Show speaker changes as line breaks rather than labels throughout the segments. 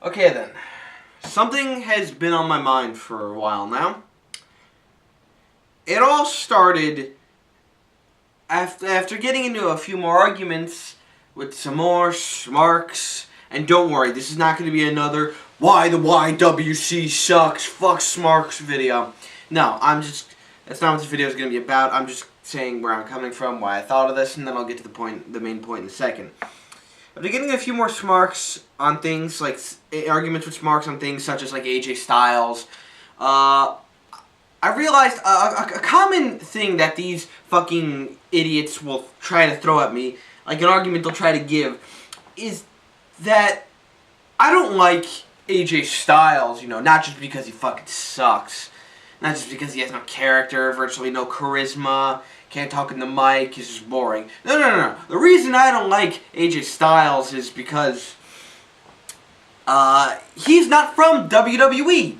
Okay then, something has been on my mind for a while now. It all started after getting into a few more arguments with some more smarks. And don't worry, this is not going to be another why the YWC sucks, fuck smarks video. No, that's not what this video is going to be about. I'm just saying where I'm coming from, why I thought of this, and then I'll get to the main point in a second. After getting a few more smarks on things, like arguments with smarks on things such as like AJ Styles, I realized a common thing that these fucking idiots will try to throw at me, like an argument they'll try to give, is that I don't like AJ Styles, not just because he fucking sucks, not just because he has no character, virtually no charisma, can't talk in the mic, he's just boring. No. The reason I don't like AJ Styles is because he's not from WWE.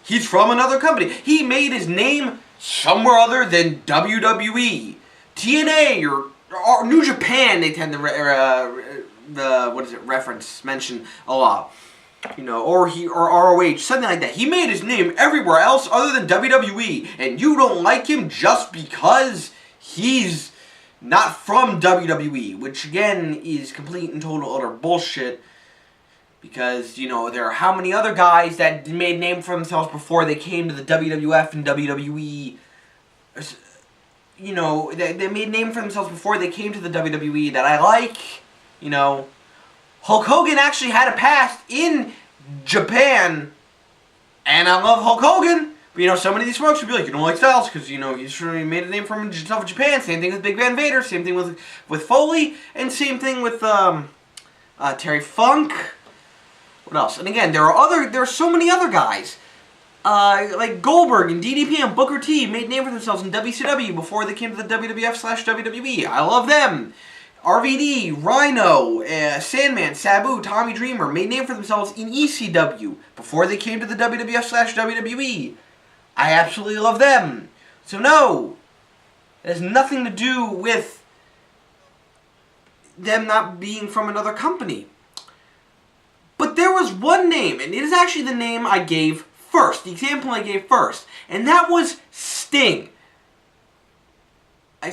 He's from another company. He made his name somewhere other than WWE. TNA or New Japan, they tend to mention a lot. Or ROH, something like that. He made his name everywhere else other than WWE, and you don't like him just because he's not from WWE, which again is complete and total utter bullshit. Because, there are how many other guys that made name for themselves before they came to the WWF and WWE. They made name for themselves before they came to the WWE that I like. Hulk Hogan actually had a past in Japan, and I love Hulk Hogan. But, so many of these folks would be like, you don't like Styles because, he's sure made a name for himself in Japan. Same thing with Big Van Vader. Same thing with Foley. And same thing with Terry Funk. What else? And again, there are so many other guys. Like Goldberg and DDP and Booker T made name for themselves in WCW before they came to the WWF/WWE. I love them. RVD, Rhino, Sandman, Sabu, Tommy Dreamer made name for themselves in ECW before they came to the WWF/WWE. I absolutely love them. So no, it has nothing to do with them not being from another company. But there was one name, and it is actually the name I gave first, the example I gave first, and that was Sting. I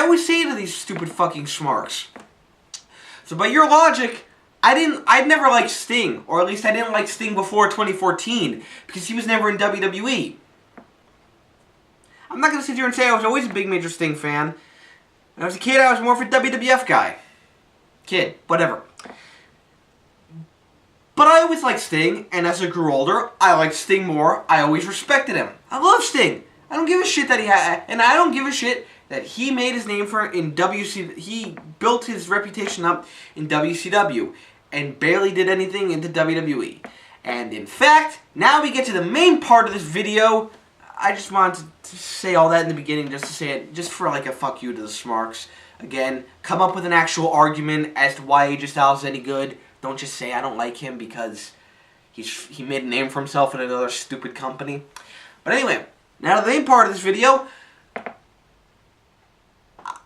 always say to these stupid fucking smarks. So by your logic, I'd never liked Sting, or at least I didn't like Sting before 2014, because he was never in WWE. I'm not going to sit here and say I was always a big Major Sting fan. When I was a kid, I was more of a WWF guy. Kid, whatever. But I always liked Sting, and as I grew older, I liked Sting more. I always respected him. I love Sting. I don't give a shit that he had, and I don't give a shit that he made his name in WCW. He built his reputation up in WCW, and barely did anything into WWE. And in fact, now we get to the main part of this video. I just wanted to say all that in the beginning, just to say it, just for like a fuck you to the smarks. Again, come up with an actual argument as to why AJ Styles is any good. Don't just say I don't like him because he made a name for himself in another stupid company. But anyway, now to the main part of this video.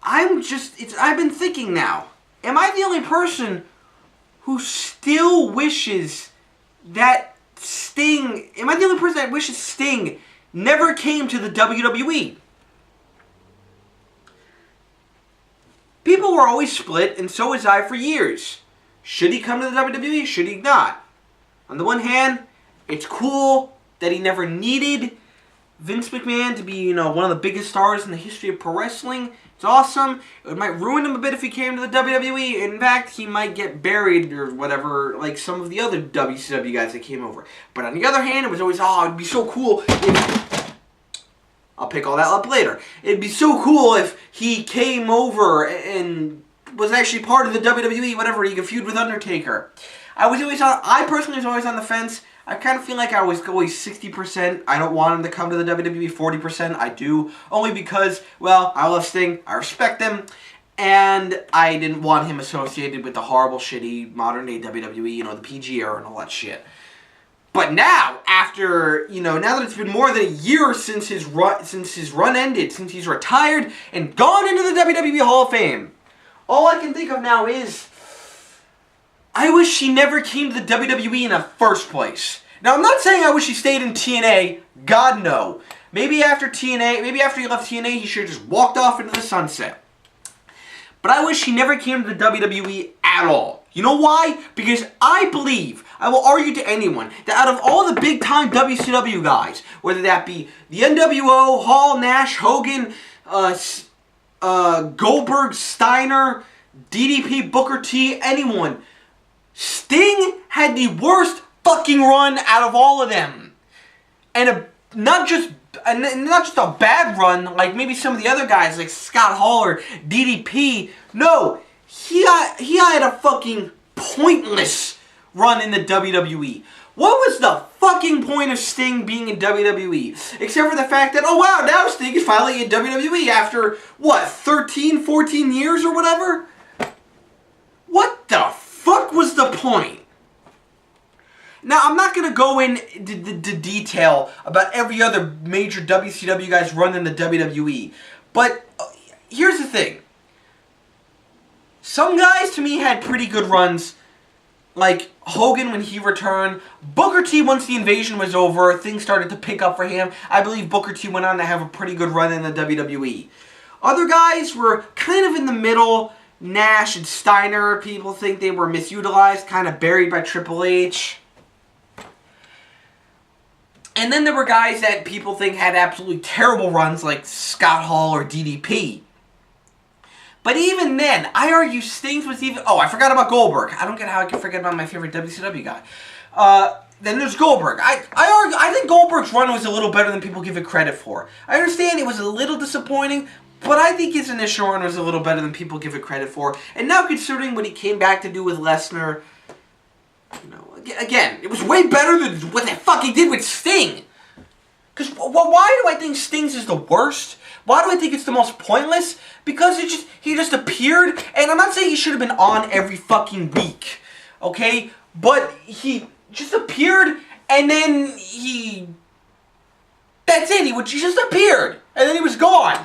I've been thinking now. Am I the only person who still wishes that Sting... Am I the only person that wishes Sting never came to the WWE? People were always split, and so was I for years. Should he come to the WWE? Should he not? On the one hand, it's cool that he never needed Vince McMahon to be, one of the biggest stars in the history of pro wrestling. It's awesome. It might ruin him a bit if he came to the WWE. In fact, he might get buried or whatever, like some of the other WCW guys that came over. But on the other hand, it was always, it'd be so cool if... I'll pick all that up later. It'd be so cool if he came over and was actually part of the WWE, whatever, he could feud with Undertaker. I personally was always on the fence. I kind of feel like I was always 60%. I don't want him to come to the WWE. 40% I do. Only because, well, I love Sting. I respect him. And I didn't want him associated with the horrible, shitty, modern-day WWE, the PG era and all that shit. But now, after, now that it's been more than a year since his run ended, since he's retired and gone into the WWE Hall of Fame, all I can think of now is... I wish she never came to the WWE in the first place. Now, I'm not saying I wish he stayed in TNA. God, no. Maybe after TNA, maybe after he left TNA, he should have just walked off into the sunset. But I wish he never came to the WWE at all. You know why? Because I believe, I will argue to anyone, that out of all the big-time WCW guys, whether that be the NWO, Hall, Nash, Hogan, Goldberg, Steiner, DDP, Booker T, anyone, Sting had the worst fucking run out of all of them. And not just a bad run like maybe some of the other guys like Scott Hall or DDP. No, he had a fucking pointless run in the WWE. What was the fucking point of Sting being in WWE? Except for the fact that, oh wow, now Sting is finally in WWE after, what, 13, 14 years or whatever? What the fuck was the point? Now, I'm not going to go into detail about every other major WCW guy's run in the WWE. But here's the thing. Some guys, to me, had pretty good runs. Like Hogan when he returned. Booker T, once the invasion was over, things started to pick up for him. I believe Booker T went on to have a pretty good run in the WWE. Other guys were kind of in the middle. Nash and Steiner, people think they were misutilized, kind of buried by Triple H. And then there were guys that people think had absolutely terrible runs, like Scott Hall or DDP. But even then, I argue Sting's was even... Oh, I forgot about Goldberg. I don't get how I can forget about my favorite WCW guy. Then there's Goldberg. I think Goldberg's run was a little better than people give it credit for. I understand it was a little disappointing, but I think his initial run was a little better than people give it credit for. And now considering what he came back to do with Lesnar... You know, again, it was way better than what the fuck he did with Sting. Because why do I think Sting's is the worst? Why do I think it's the most pointless? Because he just appeared, and I'm not saying he should have been on every fucking week, okay? But he just appeared, and then that's it. He just appeared, and then he was gone.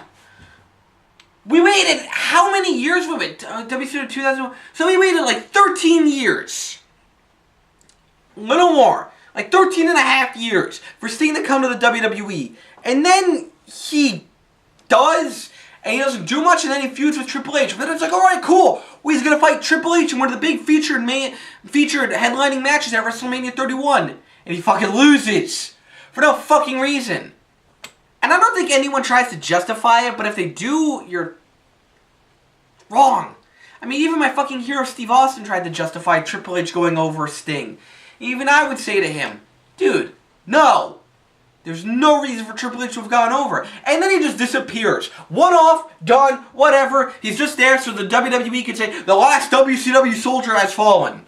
We waited how many years with it? WCW 2001. So we waited like 13 years. Little more. Like 13 and a half years for Sting to come to the WWE. And then he does, and he doesn't do much, and then he feuds with Triple H. But then it's like, alright, cool. Well, he's going to fight Triple H in one of the big featured headlining matches at WrestleMania 31. And he fucking loses. For no fucking reason. And I don't think anyone tries to justify it, but if they do, you're wrong. I mean, even my fucking hero Steve Austin tried to justify Triple H going over Sting. Even I would say to him, dude, no. There's no reason for Triple H to have gone over. And then he just disappears. One off, done, whatever. He's just there so the WWE can say, the last WCW soldier has fallen.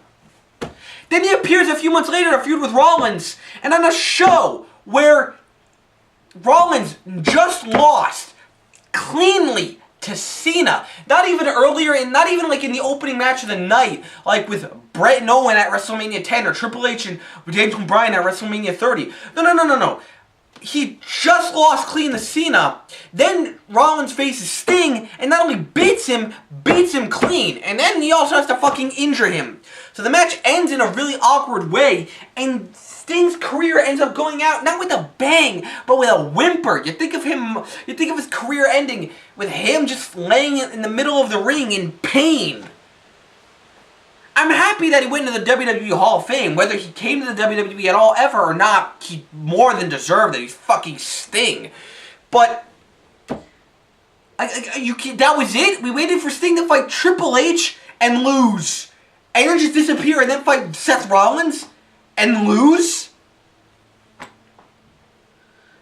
Then he appears a few months later to feud with Rollins. And on a show where Rollins just lost cleanly to Cena. Not even earlier, and not even like in the opening match of the night, like with Bret and Owen at WrestleMania 10, or Triple H and James Bryan at WrestleMania 30. No. He just lost clean to Cena. Then Rollins faces Sting, and not only beats him clean, and then he also has to fucking injure him. So the match ends in a really awkward way, and Sting's career ends up going out, not with a bang, but with a whimper. You think of his career ending with him just laying in the middle of the ring in pain. I'm happy that he went into the WWE Hall of Fame. Whether he came to the WWE at all ever or not, he more than deserved that. He's fucking Sting. But that was it? We waited for Sting to fight Triple H and lose. And then just disappear and then fight Seth Rollins and lose?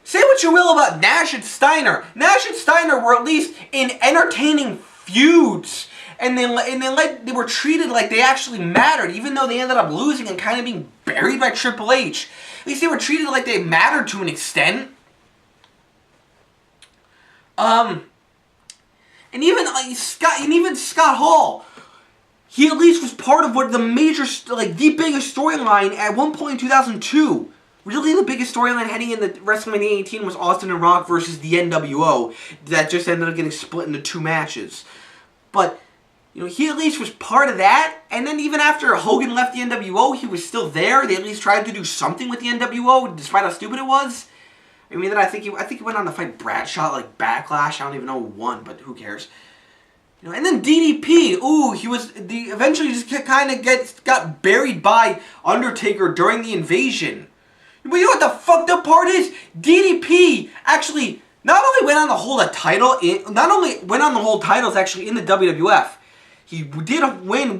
Say what you will about Nash and Steiner. Nash and Steiner were at least in entertaining feuds. And they were treated like they actually mattered, even though they ended up losing and kind of being buried by Triple H. At least they were treated like they mattered to an extent. And even Scott Hall, he at least was part of what the major, like the biggest storyline at one point in 2002. Really, the biggest storyline heading into WrestleMania 18 was Austin and Rock versus the NWO. That just ended up getting split into two matches. But You know, he at least was part of that. And then even after Hogan left the NWO, he was still there. They at least tried to do something with the NWO, despite how stupid it was. I mean, then I think he went on to fight Bradshaw, like Backlash. I don't even know who won, but who cares? You know, and then DDP. Ooh, eventually just kind of got buried by Undertaker during the invasion. But you know what the fucked up part is? DDP actually not only went on to hold a title, titles actually in the WWF. He did win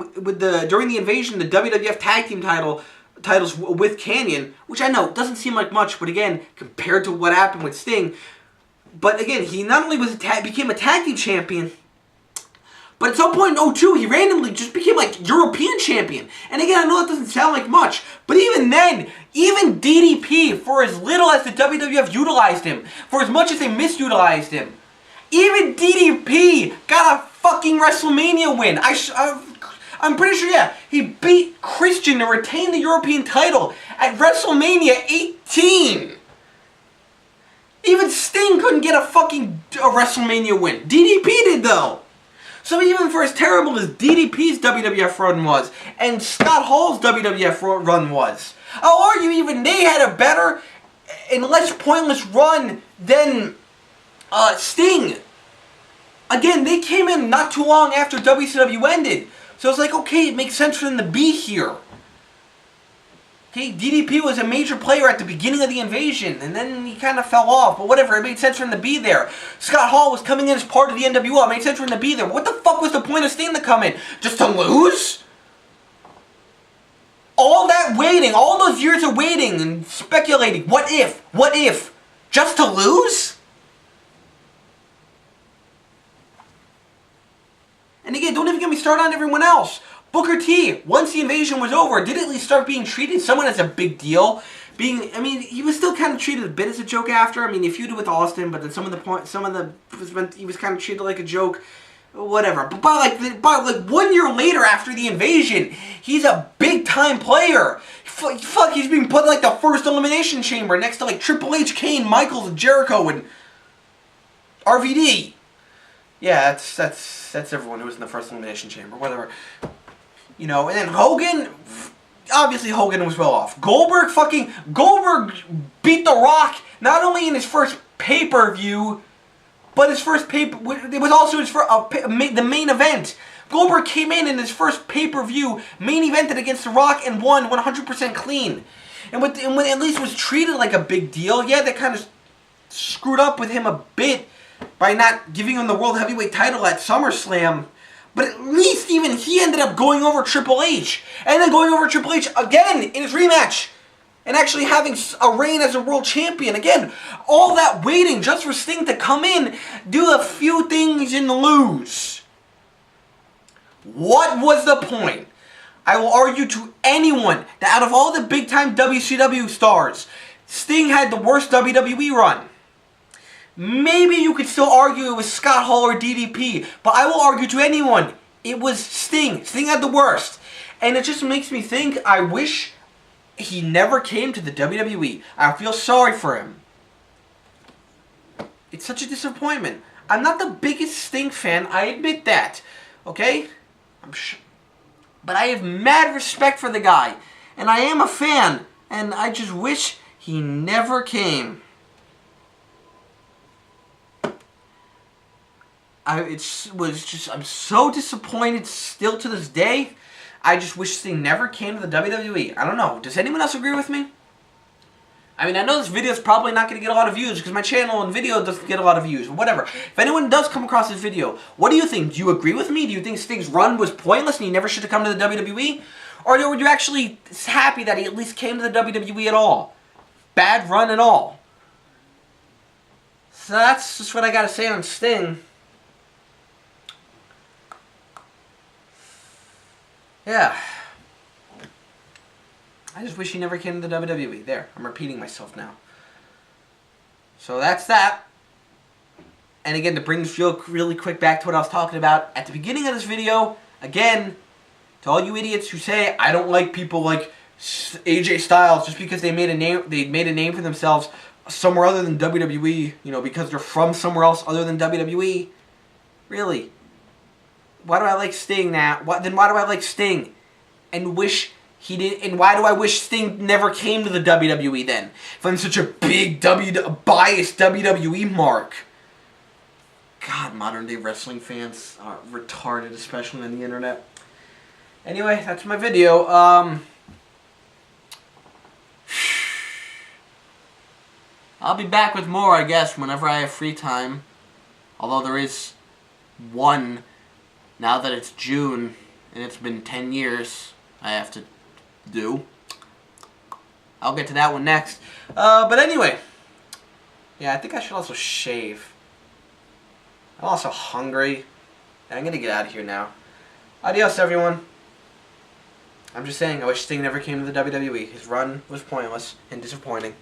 during the invasion the WWF Tag Team titles with Kanyon, which I know doesn't seem like much, but again, compared to what happened with Sting. But again, he not only became a tag team champion, but at some point in 2002, he randomly just became like European champion. And again, I know that doesn't sound like much, but even then, even DDP, for as little as the WWF utilized him, for as much as they misutilized him, even DDP got a fucking WrestleMania win. I'm pretty sure, yeah, he beat Christian to retain the European title at WrestleMania 18. Even Sting couldn't get a WrestleMania win. DDP did, though. So even for as terrible as DDP's WWF run was, and Scott Hall's WWF run was, I'll argue even they had a better and less pointless run than Sting. Again, they came in not too long after WCW ended. So it's like, okay, it makes sense for them to be here. Okay, DDP was a major player at the beginning of the invasion, and then he kind of fell off, but whatever, it made sense for him to be there. Scott Hall was coming in as part of the NWO, it made sense for him to be there. What the fuck was the point of Sting to come in? Just to lose? All that waiting, all those years of waiting and speculating, what if, just to lose? And again, don't even get me started on everyone else. Booker T, once the invasion was over, did at least start being treated somewhat as a big deal. He was still kind of treated a bit as a joke after. I mean, he feuded with Austin, but then he was kind of treated like a joke. Whatever. But by 1 year later after the invasion, he's a big time player. Fuck, he's being put in like the first elimination chamber next to like Triple H, Kane, Michaels, and Jericho, and RVD. Yeah, that's everyone who was in the first elimination chamber. Whatever. You know, and then Hogan, obviously Hogan was well off. Goldberg beat The Rock, not only in his first pay-per-view, but it was also the main event. Goldberg came in his first pay-per-view, main evented against The Rock, and won 100% clean. And when at least was treated like a big deal, yeah, they kind of screwed up with him a bit by not giving him the World Heavyweight title at SummerSlam. But at least even he ended up going over Triple H. And then going over Triple H again in his rematch. And actually having a reign as a world champion. Again, all that waiting just for Sting to come in, do a few things and lose. What was the point? I will argue to anyone that out of all the big time WCW stars, Sting had the worst WWE run. Maybe you could still argue it was Scott Hall or DDP, but I will argue to anyone, it was Sting. Sting had the worst. And it just makes me think, I wish he never came to the WWE. I feel sorry for him. It's such a disappointment. I'm not the biggest Sting fan, I admit that. Okay? But I have mad respect for the guy. And I am a fan. And I just wish he never came. I'm so disappointed still to this day. I just wish Sting never came to the WWE. I don't know. Does anyone else agree with me? I mean, I know this video is probably not going to get a lot of views because my channel and video doesn't get a lot of views. Whatever. If anyone does come across this video, what do you think? Do you agree with me? Do you think Sting's run was pointless and he never should have come to the WWE? Or were you actually happy that he at least came to the WWE at all? Bad run and all. So that's just what I got to say on Sting. Yeah. I just wish he never came to the WWE. There, I'm repeating myself now. So that's that. And again, to bring this really quick back to what I was talking about at the beginning of this video, again, to all you idiots who say I don't like people like AJ Styles just because they made a name for themselves somewhere other than WWE, you know, because they're from somewhere else other than WWE. Really? Why do I like Sting now? Then why do I like Sting? And wish he did. And why do I wish Sting never came to the WWE then? If I'm such a big biased WWE mark. God, modern day wrestling fans are retarded, especially on the internet. Anyway, that's my video. I'll be back with more, I guess, whenever I have free time. Although there is one, now that it's June, and it's been 10 years, I have to do. I'll get to that one next. But anyway, yeah, I think I should also shave. I'm also hungry, and I'm going to get out of here now. Adios, everyone. I'm just saying, I wish Sting never came to the WWE. His run was pointless and disappointing.